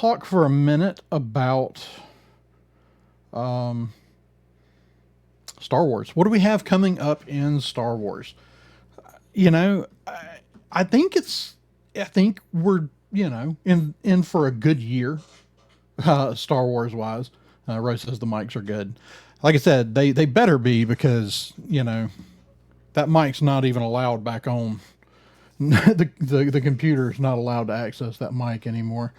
talk for a minute about Star Wars. What do we have coming up in Star Wars? You know, I think I think we're, in for a good year, Star Wars wise. Rose says the mics are good. Like I said, they better be because, that mic's not even allowed back on. The computer is not allowed to access that mic anymore.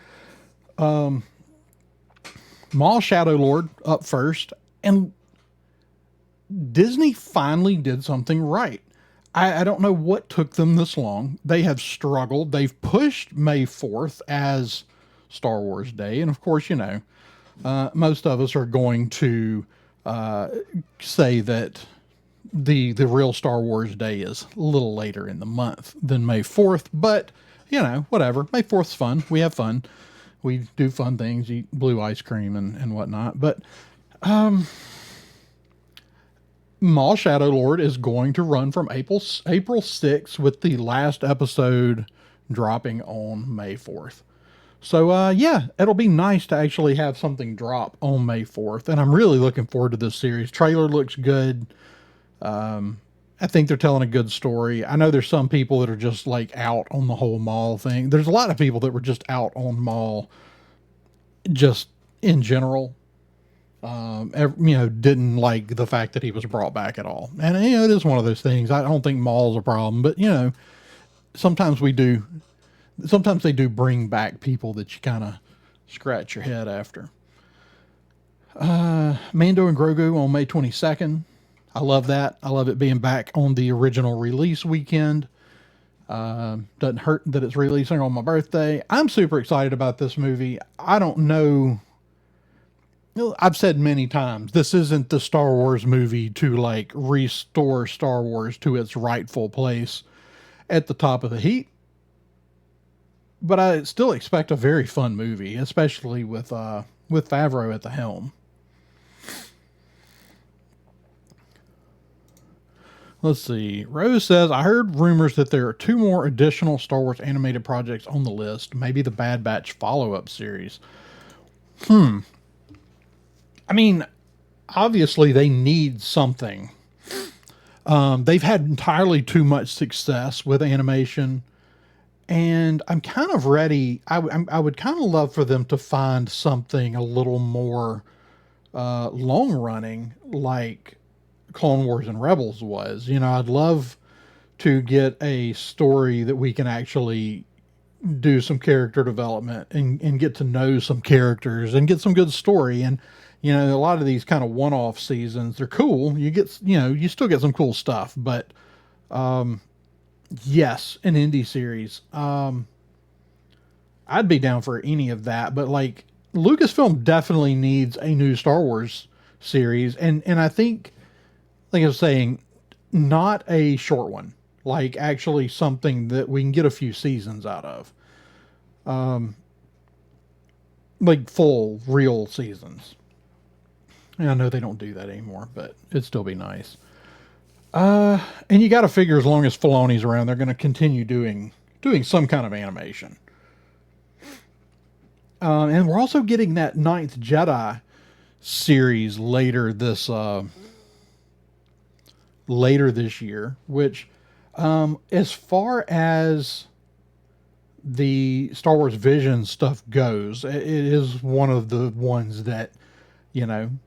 Maul Shadow Lord up first, and Disney finally did something right. I don't know what took them this long. They have struggled. They've pushed May 4th as Star Wars Day. And of course, most of us are going to say that the real Star Wars Day is a little later in the month than May 4th. But, whatever. May 4th's fun. We have fun. We do fun things, eat blue ice cream and whatnot. But Maul Shadow Lord is going to run from April 6th with the last episode dropping on May 4th. So, yeah, it'll be nice to actually have something drop on May 4th. And I'm really looking forward to this series. Trailer looks good. I think they're telling a good story. I know there's some people that are just like out on the whole Maul thing. There's a lot of people that were just out on Maul just in general. Didn't like the fact that he was brought back at all. And, it is one of those things. I don't think Maul's a problem, but, sometimes sometimes they do bring back people that you kind of scratch your head after. Mando and Grogu on May 22nd. I love that. I love it being back on the original release weekend. Doesn't hurt that it's releasing on my birthday. I'm super excited about this movie. I don't know. I've said many times, this isn't the Star Wars movie to like restore Star Wars to its rightful place at the top of the heap. But I still expect a very fun movie, especially with Favreau at the helm. Let's see. Rose says, I heard rumors that there are 2 more additional Star Wars animated projects on the list. Maybe the Bad Batch follow-up series. I mean, obviously they need something. They've had entirely too much success with animation. And I'm kind of ready. I would kind of love for them to find something a little more long running, like Clone Wars and Rebels was. I'd love to get a story that we can actually do some character development and get to know some characters and get some good story. And, a lot of these kind of one-off seasons, they're cool. You still get some cool stuff, but, yes, an indie series. I'd be down for any of that, but like Lucasfilm definitely needs a new Star Wars series. And I think, like I was saying, not a short one, like actually something that we can get a few seasons out of. Like full real seasons. And I know they don't do that anymore, but it'd still be nice. And you got to figure as long as Filoni's around, they're going to continue doing some kind of animation. And we're also getting that Ninth Jedi series later this year, which, as far as the Star Wars Vision stuff goes, it is one of the ones that,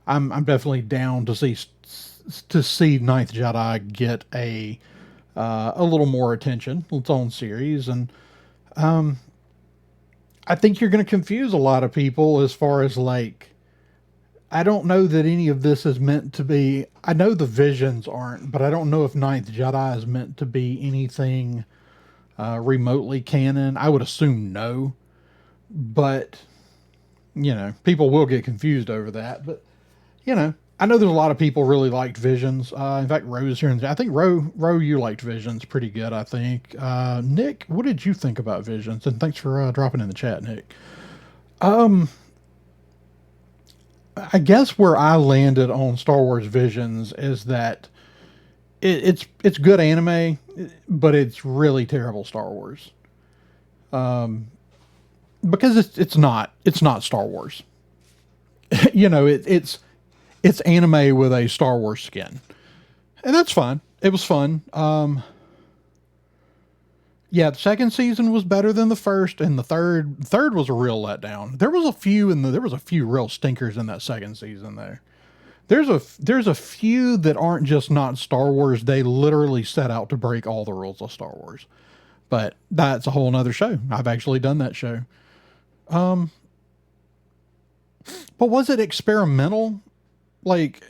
I'm definitely down to see Ninth Jedi get a little more attention, its own series. And I think you're going to confuse a lot of people as far as like, I don't know that any of this is meant to be, I know the visions aren't, but I don't know if Ninth Jedi is meant to be anything remotely canon. I would assume no, but people will get confused over that. But, I know there's a lot of people really liked Visions. In fact, Rose here, I think Ro, you liked Visions pretty good, I think. Nick, what did you think about Visions? And thanks for dropping in the chat, Nick. I guess where I landed on Star Wars Visions is that it's good anime, but it's really terrible Star Wars. because it's not Star Wars. You know, it's anime with a Star Wars skin, and that's fine. It was fun. Yeah, the second season was better than the first, and the third was a real letdown. There was a few real stinkers in that second season though. There's a few that aren't just not Star Wars. They literally set out to break all the rules of Star Wars. But that's a whole nother show. I've actually done that show. But was it experimental? Like,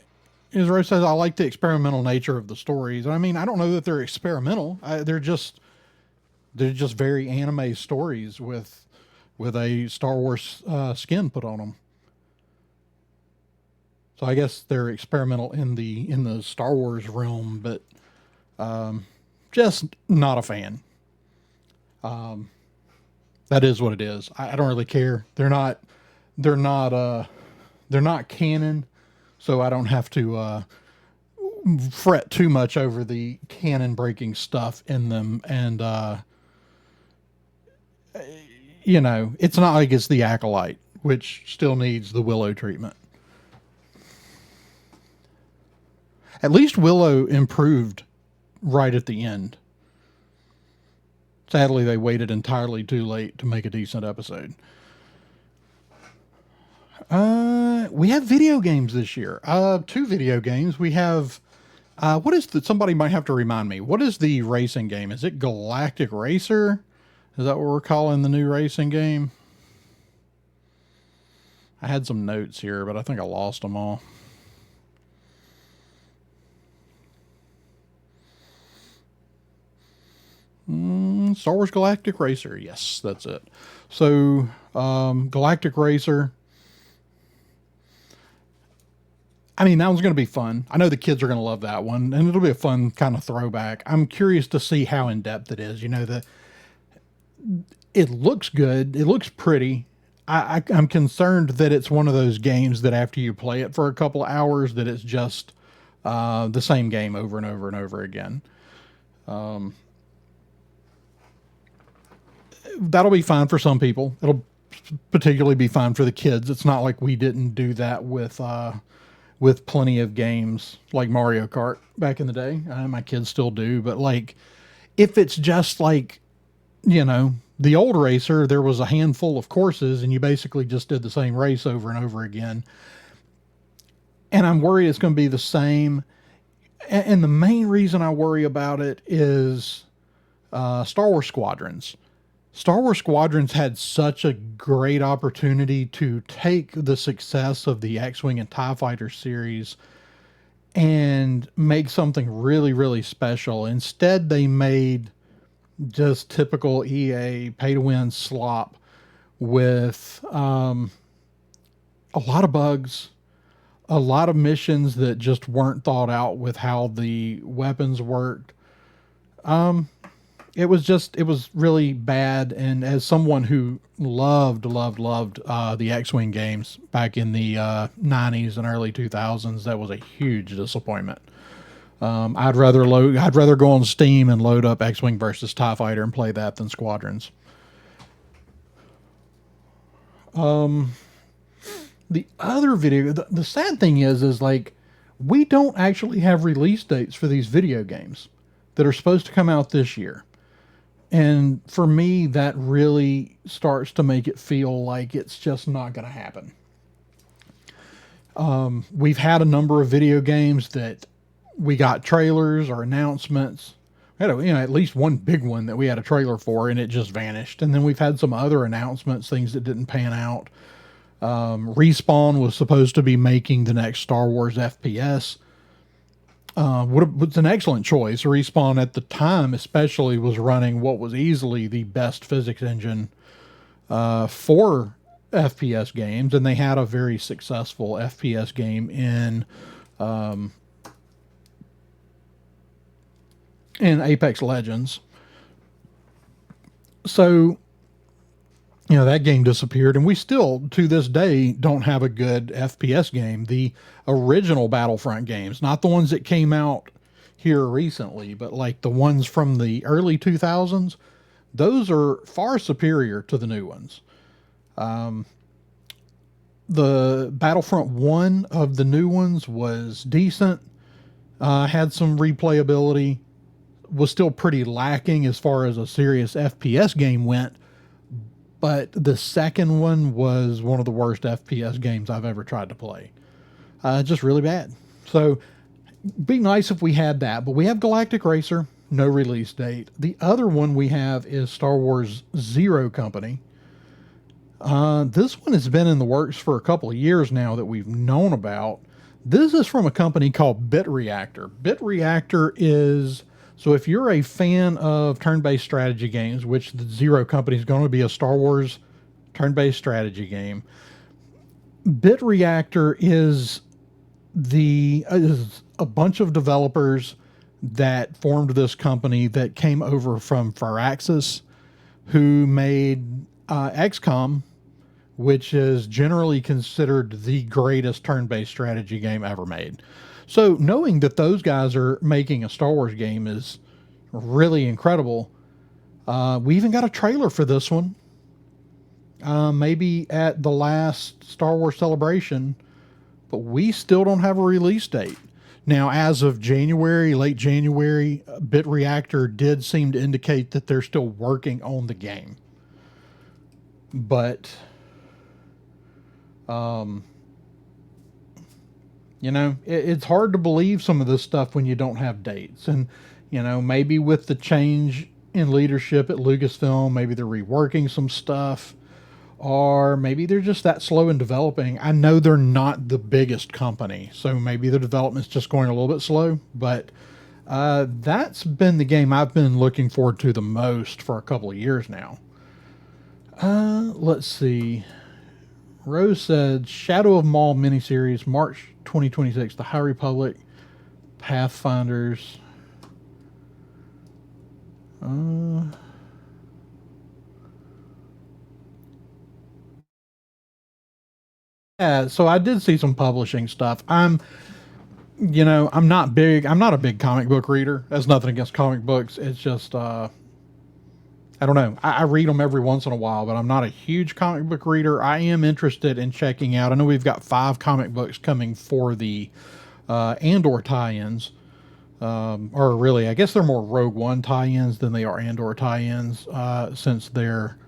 as Rose says, I like the experimental nature of the stories. I mean, I don't know that they're experimental. They're just very anime stories with a Star Wars skin put on them. So I guess they're experimental in the Star Wars realm, but just not a fan. That is what it is. I don't really care. They're not they're not canon, so I don't have to fret too much over the canon breaking stuff in them. And it's not like it's the Acolyte, which still needs the Willow treatment. At least Willow improved right at the end. Sadly, they waited entirely too late to make a decent episode. We have video games this year. Two video games. We have, somebody might have to remind me. What is the racing game? Is it Galactic Racer? Is that what we're calling the new racing game? I had some notes here, but I think I lost them all. Star Wars Galactic Racer. Yes, that's it. So, Galactic Racer. I mean, that one's going to be fun. I know the kids are going to love that one, and it'll be a fun kind of throwback. I'm curious to see how in depth it is. It looks good. It looks pretty. I'm concerned that it's one of those games that after you play it for a couple of hours, that it's just the same game over and over and over again. That'll be fine for some people. It'll particularly be fine for the kids. It's not like we didn't do that with plenty of games like Mario Kart back in the day. My kids still do, but like, if it's just like, the old racer, there was a handful of courses and you basically just did the same race over and over again. And I'm worried it's going to be the same. And the main reason I worry about it is Star Wars Squadrons. Star Wars Squadrons had such a great opportunity to take the success of the X-Wing and TIE Fighter series and make something really, really special. Instead, they made just typical EA pay-to-win slop with a lot of bugs, a lot of missions that just weren't thought out with how the weapons worked. It was really bad. And as someone who loved the X-Wing games back in the 90s and early 2000s, that was a huge disappointment. I'd rather go on Steam and load up X-Wing versus TIE Fighter and play that than Squadrons. The other video, the sad thing is like, we don't actually have release dates for these video games that are supposed to come out this year. And for me, that really starts to make it feel like it's just not going to happen. We've had a number of video games that we got trailers or announcements. We had at least one big one that we had a trailer for and it just vanished. And then we've had some other announcements, things that didn't pan out. Respawn was supposed to be making the next Star Wars FPS. Was an excellent choice. Respawn at the time especially was running what was easily the best physics engine for FPS games, and they had a very successful FPS game in Apex Legends. So, that game disappeared, and we still, to this day, don't have a good FPS game. The original Battlefront games, not the ones that came out here recently, but like the ones from the early 2000s, those are far superior to the new ones. The Battlefront 1 of the new ones was decent, had some replayability, was still pretty lacking as far as a serious FPS game went, but the second one was one of the worst FPS games I've ever tried to play. Just really bad. So, be nice if we had that, but we have Galactic Racer, no release date. The other one we have is Star Wars Zero Company. This one has been in the works for a couple of years now that we've known about. This is from a company called Bit Reactor. Bit Reactor is, so if you're a fan of turn-based strategy games, which the Zero Company is going to be a Star Wars turn-based strategy game, Bit Reactor is a bunch of developers that formed this company that came over from Firaxis, who made XCOM, which is generally considered the greatest turn-based strategy game ever made. So knowing that those guys are making a Star Wars game is really incredible. We even got a trailer for this one. Maybe at the last Star Wars Celebration, but we still don't have a release date. Now, as of January, late January, Bit Reactor did seem to indicate that they're still working on the game. But, it's hard to believe some of this stuff when you don't have dates. And, maybe with the change in leadership at Lucasfilm, maybe they're reworking some stuff. Or maybe they're just that slow in developing. I know they're not the biggest company, so maybe the development's just going a little bit slow. But that's been the game I've been looking forward to the most for a couple of years now. Let's see. Rose said Shadow of Maul miniseries, March 2026. The High Republic, Pathfinders. Yeah, so I did see some publishing stuff. I'm not big. I'm not a big comic book reader. That's nothing against comic books. It's just, I don't know. I read them every once in a while, but I'm not a huge comic book reader. I am interested in checking out. I know we've got 5 comic books coming for the Andor tie-ins. Or really, I guess they're more Rogue One tie-ins than they are Andor tie-ins, since they're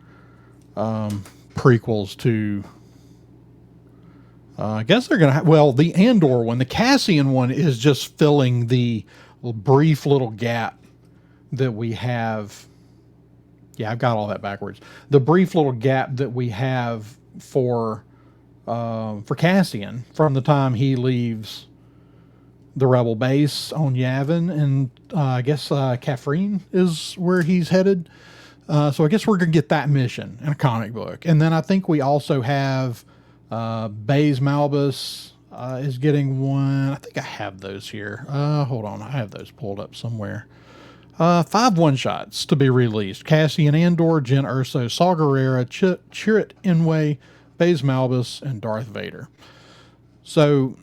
prequels to. I guess they're going to well, the Andor one, the Cassian one is just filling the brief little gap that we have. Yeah, I've got all that backwards. The brief little gap that we have for Cassian from the time he leaves the Rebel base on Yavin, and I guess Caffrine is where he's headed. So I guess we're going to get that mission in a comic book. And then I think we also have Baze Malbus is getting one. I think I have those here. Hold on. I have those pulled up somewhere. 5 one-shots to be released. Cassian Andor, Jyn Erso, Saw Gerrera, Chirrut Imwe, Baze Malbus, and Darth Vader. So,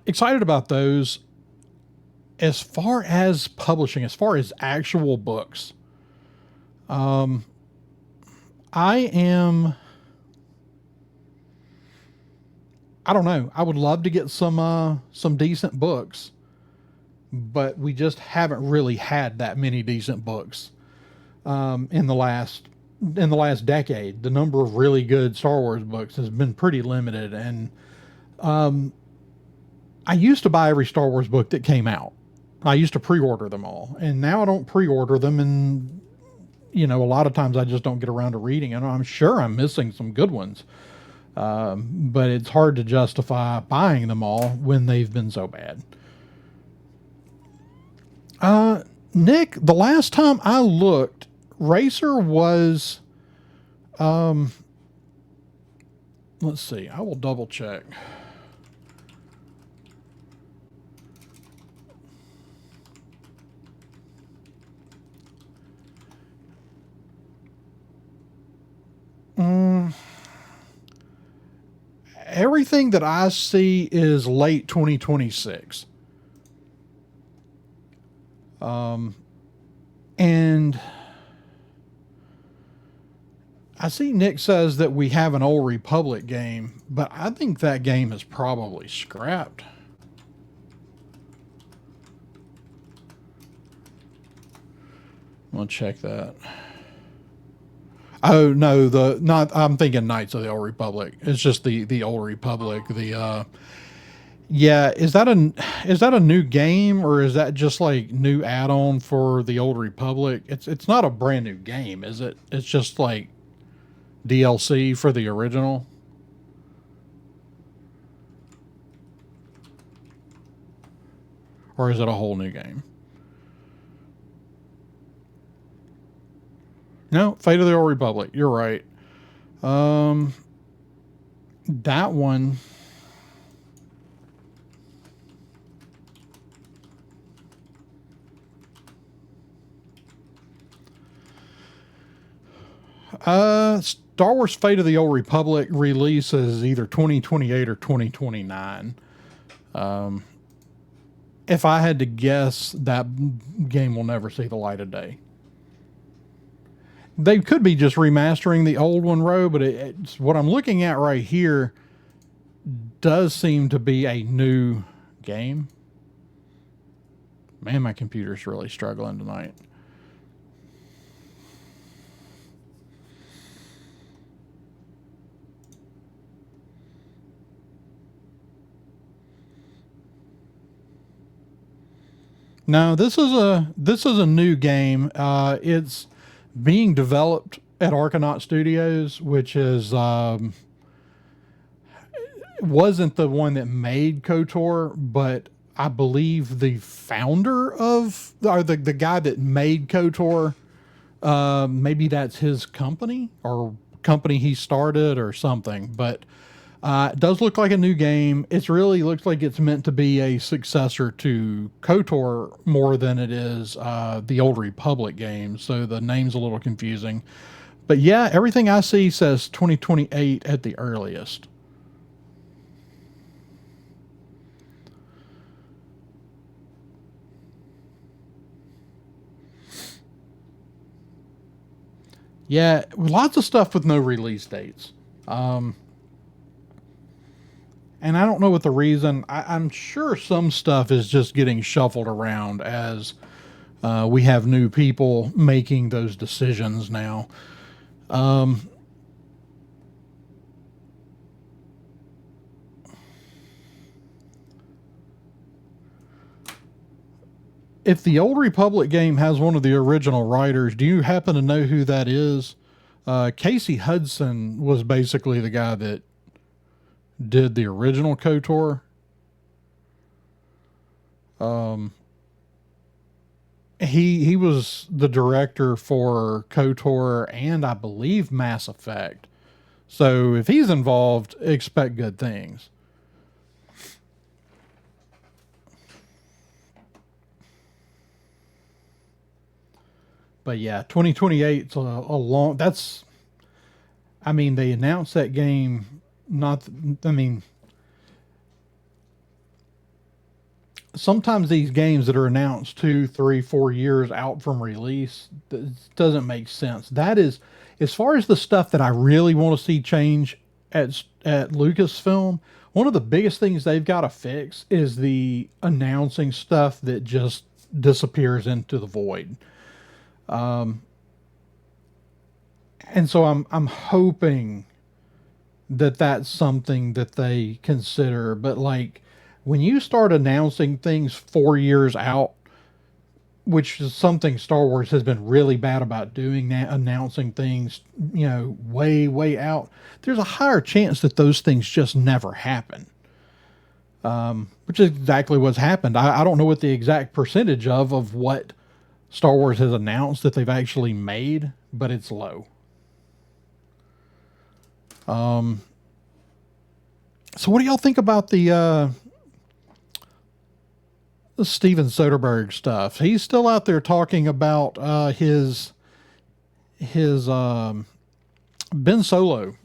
excited about those. As far as publishing, as far as actual books, I don't know. I would love to get some decent books, but we just haven't really had that many decent books in the last decade. The number of really good Star Wars books has been pretty limited, and I used to buy every Star Wars book that came out. I used to pre-order them all, and now I don't pre-order them, and a lot of times I just don't get around to reading them. I'm sure I'm missing some good ones, but it's hard to justify buying them all when they've been so bad. Nick, the last time I looked, Racer was, let's see, I will double check. Everything that I see is late 2026. And I see Nick says that we have an Old Republic game, but I think that game is probably scrapped. I'm gonna check that. Oh no, the not. I'm thinking Knights of the Old Republic. It's just the Old Republic. Yeah, is that a new game, or is that just like new add-on for the Old Republic? It's not a brand new game, is it? It's just like DLC for the original. Or is it a whole new game? No, Fate of the Old Republic. You're right. Um, that one. Star Wars Fate of the Old Republic releases either 2028 or 2029. If I had to guess, that game will never see the light of day. They could be just remastering the old one, Ro, but it's what I'm looking at right here does seem to be a new game. Man, my computer's really struggling tonight. No, this is a new game. It's being developed at Argonaut Studios, which is wasn't the one that made KOTOR, but I believe the founder of, or the guy that made KOTOR, maybe that's his company or company he started or something. But it does look like a new game. It really looks like it's meant to be a successor to KOTOR more than it is the Old Republic games. So the name's a little confusing. But yeah, everything I see says 2028 at the earliest. Yeah, lots of stuff with no release dates. Um, and I don't know what the reason. I'm sure some stuff is just getting shuffled around as we have new people making those decisions now. Um, if the Old Republic game has one of the original writers, do you happen to know who that is? Casey Hudson was basically the guy that did the original KOTOR. Um, he was the director for KOTOR and I believe Mass Effect. So if he's involved, expect good things. But yeah, 2028 is a long. That's, I mean, they announced that game. Not, I mean, sometimes these games that are announced 2, 3, 4 years out from release doesn't make sense. That is, as far as the stuff that I really want to see change at Lucasfilm. One of the biggest things they've got to fix is the announcing stuff that just disappears into the void. Um, and so I'm hoping that that's something that they consider. But like when you start announcing things 4 years out, which is something Star Wars has been really bad about doing, that announcing things, way out, there's a higher chance that those things just never happen. Which is exactly what's happened. I don't know what the exact percentage of what Star Wars has announced that they've actually made, but it's low. Um, so what do y'all think about the Steven Soderbergh stuff? He's still out there talking about his Ben Solo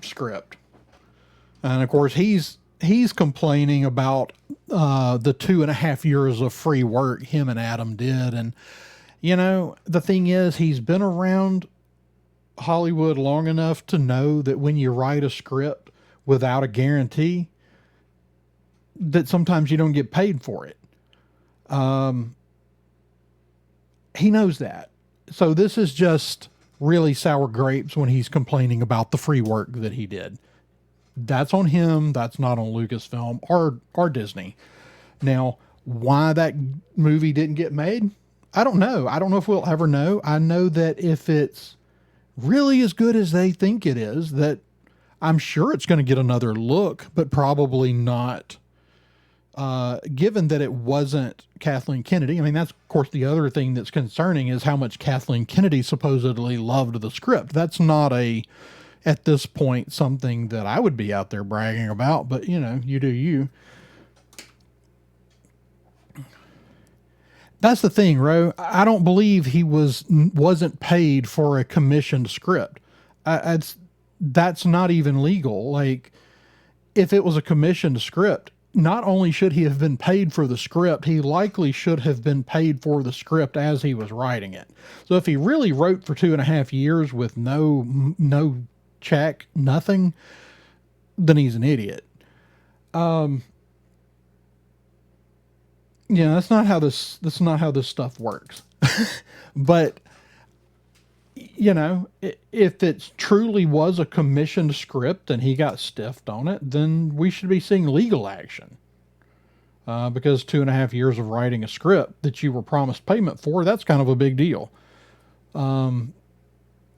script, and of course he's complaining about the 2.5 years of free work him and Adam did, and the thing is he's been around Hollywood long enough to know that when you write a script without a guarantee, that sometimes you don't get paid for it. He knows that. So this is just really sour grapes when he's complaining about the free work that he did. That's on him. That's not on Lucasfilm or Disney. Now, why that movie didn't get made, I don't know. I don't know if we'll ever know. I know that if it's really as good as they think it is, that I'm sure it's going to get another look, but probably not. Given that it wasn't Kathleen Kennedy. I mean, that's of course the other thing that's concerning is how much Kathleen Kennedy supposedly loved the script. That's not at this point, something that I would be out there bragging about, but you know, you do you. That's the thing, Ro. I don't believe he wasn't paid for a commissioned script. That's not even legal. Like, if it was a commissioned script, not only should he have been paid for the script, he likely should have been paid for the script as he was writing it. So if he really wrote for 2.5 years with no check, nothing, then he's an idiot. Yeah, that's not how this stuff works. But you know, if it truly was a commissioned script and he got stiffed on it, then we should be seeing legal action. Because 2.5 years of writing a script that you were promised payment for, that's kind of a big deal. And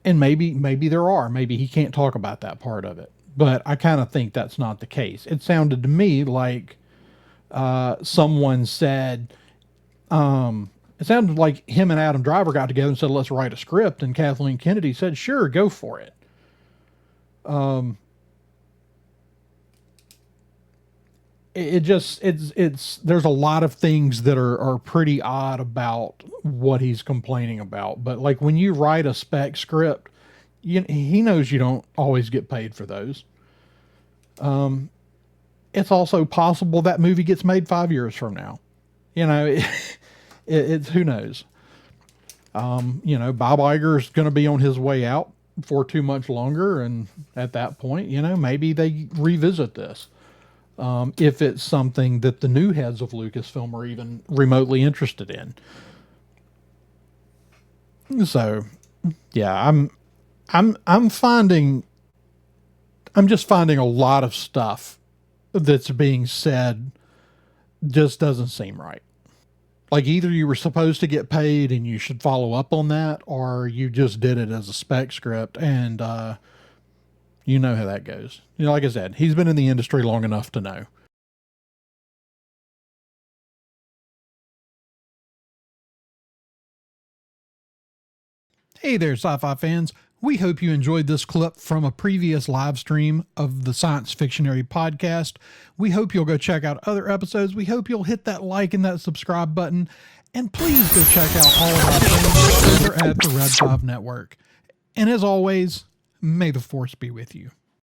maybe there are. Maybe he can't talk about that part of it. But I kind of think that's not the case. It sounded to me like someone said, it sounded like him and Adam Driver got together and said, let's write a script. And Kathleen Kennedy said, sure, go for it. There's a lot of things that are pretty odd about what he's complaining about. But like when you write a spec script, he knows you don't always get paid for those. It's also possible that movie gets made 5 years from now. You know, it's who knows. You know, Bob Iger's going to be on his way out for too much longer, and at that point, you know, maybe they revisit this. If it's something that the new heads of Lucasfilm are even remotely interested in. So, yeah, I'm just finding a lot of stuff that's being said just doesn't seem right. Like either you were supposed to get paid and you should follow up on that, or you just did it as a spec script, and you know how that goes. You know, like I said, he's been in the industry long enough to know. Hey there, sci-fi fans. We hope you enjoyed this clip from a previous live stream of the Science Fictionary podcast. We hope you'll go check out other episodes. We hope you'll hit that like and that subscribe button. And please go check out all of our things over at the Red 5 Network. And as always, may the Force be with you.